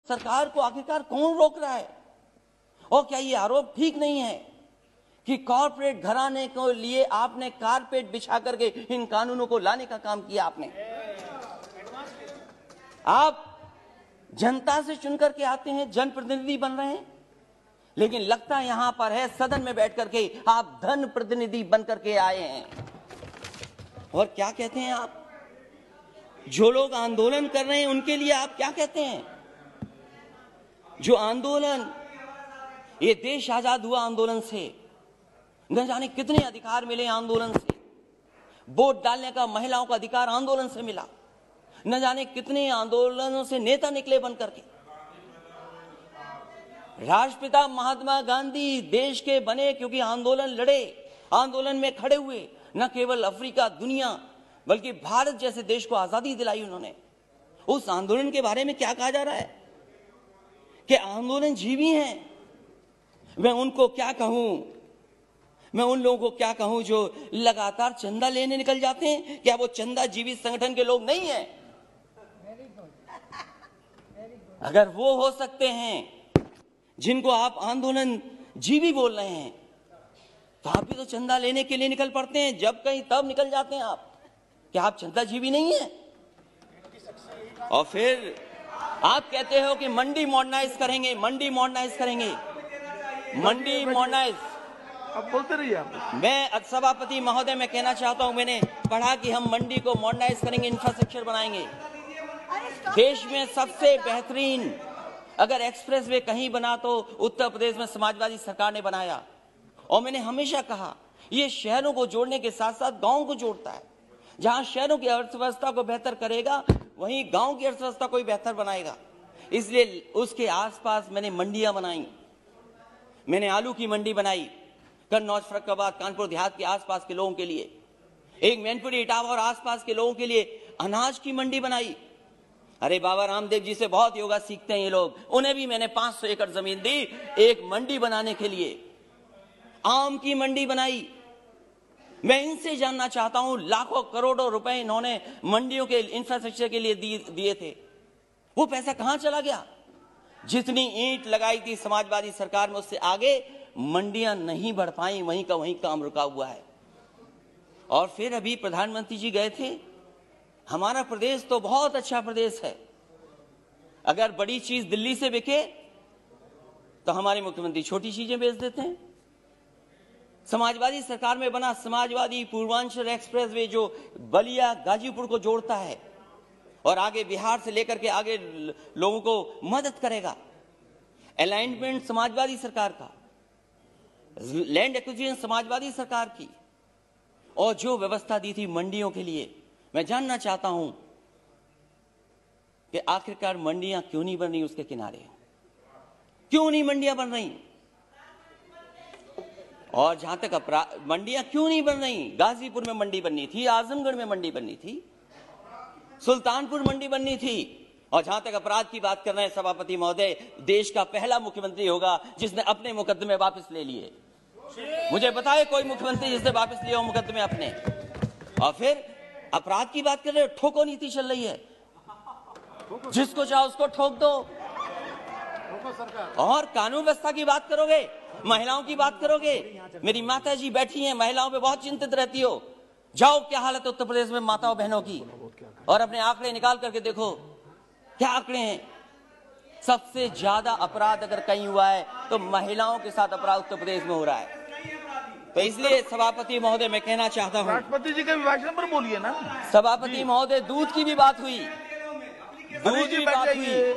सरकार को आखिरकार कौन रोक रहा है? और क्या ये आरोप ठीक नहीं है कि कॉर्पोरेट घराने को लिए आपने कारपेट बिछा करके इन कानूनों को लाने का काम किया? आपने, आप जनता से चुनकर के आते हैं, जनप्रतिनिधि बन रहे हैं, लेकिन लगता यहां पर है सदन में बैठ करके आप धन प्रतिनिधि बन करके आए हैं। और क्या कहते हैं आप? जो लोग आंदोलन कर रहे हैं उनके लिए आप क्या कहते हैं? जो आंदोलन, ये देश आजाद हुआ आंदोलन से, न जाने कितने अधिकार मिले आंदोलन से। वोट डालने का महिलाओं का अधिकार आंदोलन से मिला, न जाने कितने आंदोलनों से नेता निकले बन करके। राष्ट्रपिता महात्मा गांधी देश के बने क्योंकि आंदोलन लड़े, आंदोलन में खड़े हुए, न केवल अफ्रीका, दुनिया, बल्कि भारत जैसे देश को आजादी दिलाई उन्होंने। उस आंदोलन के बारे में क्या कहा जा रहा है कि आंदोलन जीवी हैं? मैं उनको क्या कहूं, मैं उन लोगों को क्या कहूं जो लगातार चंदा लेने निकल जाते हैं? क्या वो चंदा जीवी संगठन के लोग नहीं हैं? अगर वो हो सकते हैं जिनको आप आंदोलन जीवी बोल रहे हैं, तो आप भी तो चंदा लेने के लिए निकल पड़ते हैं, जब कहीं तब निकल जाते हैं आप। क्या आप चंदा जीवी नहीं है? और फिर आप कहते हो कि मंडी मॉडर्नाइज करेंगे, मंडी मॉडर्नाइज करेंगे, मंडी मॉडर्नाइज। अब बोलते रहिए आप। मैं सभापति महोदय मैं कहना चाहता हूं, मैंने पढ़ा कि हम मंडी को मॉडर्नाइज करेंगे, इंफ्रास्ट्रक्चर बनाएंगे। देश में सबसे बेहतरीन अगर एक्सप्रेस वे कहीं बना तो उत्तर प्रदेश में समाजवादी सरकार ने बनाया। और मैंने हमेशा कहा ये शहरों को जोड़ने के साथ साथ गांव को जोड़ता है। जहां शहरों की अर्थव्यवस्था को बेहतर करेगा, वहीं गांव की अर्थव्यवस्था को भी बेहतर बनाएगा। इसलिए उसके आसपास मैंने मंडियां बनाई। मैंने आलू की मंडी बनाई कन्नौज, फर्रुखाबाद, कानपुर देहात के आसपास के लोगों के लिए। एक मैनपुरी, इटावा और आसपास के लोगों के लिए अनाज की मंडी बनाई। अरे बाबा रामदेव जी से बहुत योगा सीखते हैं ये लोग। उन्हें भी मैंने 500 एकड़ जमीन दी एक मंडी बनाने के लिए। आम की मंडी बनाई। मैं इनसे जानना चाहता हूं, लाखों करोड़ों रुपए इन्होंने मंडियों के इंफ्रास्ट्रक्चर के लिए दिए थे, वो पैसा कहां चला गया? जितनी ईंट लगाई थी समाजवादी सरकार में, उससे आगे मंडियां नहीं बढ़ पाई, वहीं का वहीं काम रुका हुआ है। और फिर अभी प्रधानमंत्री जी गए थे। हमारा प्रदेश तो बहुत अच्छा प्रदेश है। अगर बड़ी चीज दिल्ली से बिके तो हमारे मुख्यमंत्री छोटी चीजें बेच देते हैं। समाजवादी सरकार में बना समाजवादी पूर्वांचल एक्सप्रेस वे जो बलिया गाजीपुर को जोड़ता है और आगे बिहार से लेकर के आगे लोगों को मदद करेगा। अलाइनमेंट समाजवादी सरकार का, लैंड एक्विजिशन समाजवादी सरकार की, और जो व्यवस्था दी थी मंडियों के लिए। मैं जानना चाहता हूं कि आखिरकार मंडियां क्यों नहीं बन रही उसके किनारे? क्यों नहीं मंडियां बन रही? और जहां तक मंडियां क्यों नहीं बन रही? गाजीपुर में मंडी बननी थी, आजमगढ़ में मंडी बननी थी, सुल्तानपुर मंडी बननी थी। और जहां तक अपराध की बात कर रहे हैं सभापति महोदय, देश का पहला मुख्यमंत्री होगा जिसने अपने मुकदमे वापस ले लिए। मुझे बताए कोई मुख्यमंत्री जिसने वापस लिया हो मुकदमे अपने। और फिर अपराध की बात कर रहे हो, ठोको नीति चल रही है, जिसको चाहो उसको ठोक दो। और कानून व्यवस्था की बात करोगे, महिलाओं की बात करोगे। मेरी माता जी बैठी हैं, महिलाओं पे बहुत चिंतित रहती हो। जाओ क्या हालत है उत्तर प्रदेश में माताओं बहनों की, और अपने आंकड़े निकाल करके देखो क्या आंकड़े हैं। सबसे ज्यादा अपराध अगर कहीं हुआ है तो महिलाओं के साथ अपराध उत्तर प्रदेश में हो रहा है। तो इसलिए सभापति महोदय मैं कहना चाहता हूं, राष्ट्रपति जी के अभिभाषण पर बोलिए ना। सभापति महोदय, दूध की भी बात हुई, दूध की बात हुई।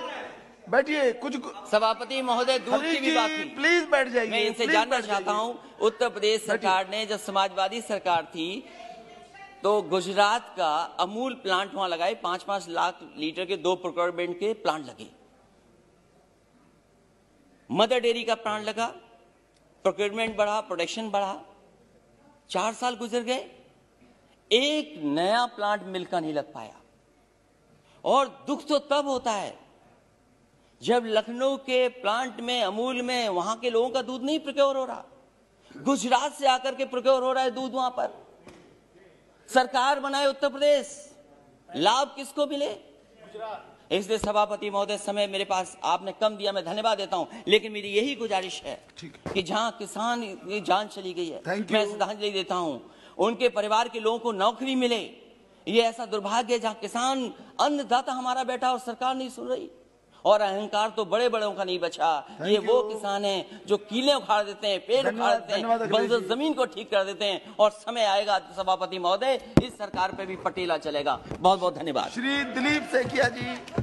बैठिए। कुछ सभापति महोदय, दूध की भी बात हुई। प्लीज बैठ जाइए। मैं इनसे जानना चाहता हूं, उत्तर प्रदेश सरकार ने जब समाजवादी सरकार थी तो गुजरात का अमूल प्लांट वहां लगाए, 5-5 लाख लीटर के 2 प्रोक्योरमेंट के प्लांट लगे। मदर डेयरी का प्लांट लगा, प्रोक्योरमेंट बढ़ा, प्रोडक्शन बढ़ा। 4 साल गुजर गए, एक नया प्लांट मिल का नहीं लग पाया। और दुख तो तब होता है जब लखनऊ के प्लांट में, अमूल में, वहां के लोगों का दूध नहीं प्रोक्योर हो रहा, गुजरात से आकर के प्रोक्योर हो रहा है दूध। वहां पर सरकार बनाए उत्तर प्रदेश, लाभ किसको मिले? इसलिए सभापति महोदय, समय मेरे पास आपने कम दिया, मैं धन्यवाद देता हूं, लेकिन मेरी यही गुजारिश है कि जहां किसान की जान चली गई है, मैं श्रद्धांजलि देता हूं, उनके परिवार के लोगों को नौकरी मिले। ये ऐसा दुर्भाग्य है जहां किसान अन्नदाता हमारा बैठा और सरकार नहीं सुन रही, और अहंकार तो बड़े बड़ों का नहीं बचा। ये वो किसान हैं जो कीले उखाड़ देते हैं, पेड़ उखाड़ देते हैं, बंजर जमीन को ठीक कर देते हैं, और समय आएगा सभापति महोदय, इस सरकार पे भी पटेला चलेगा। बहुत बहुत धन्यवाद। श्री दिलीप सैकिया जी।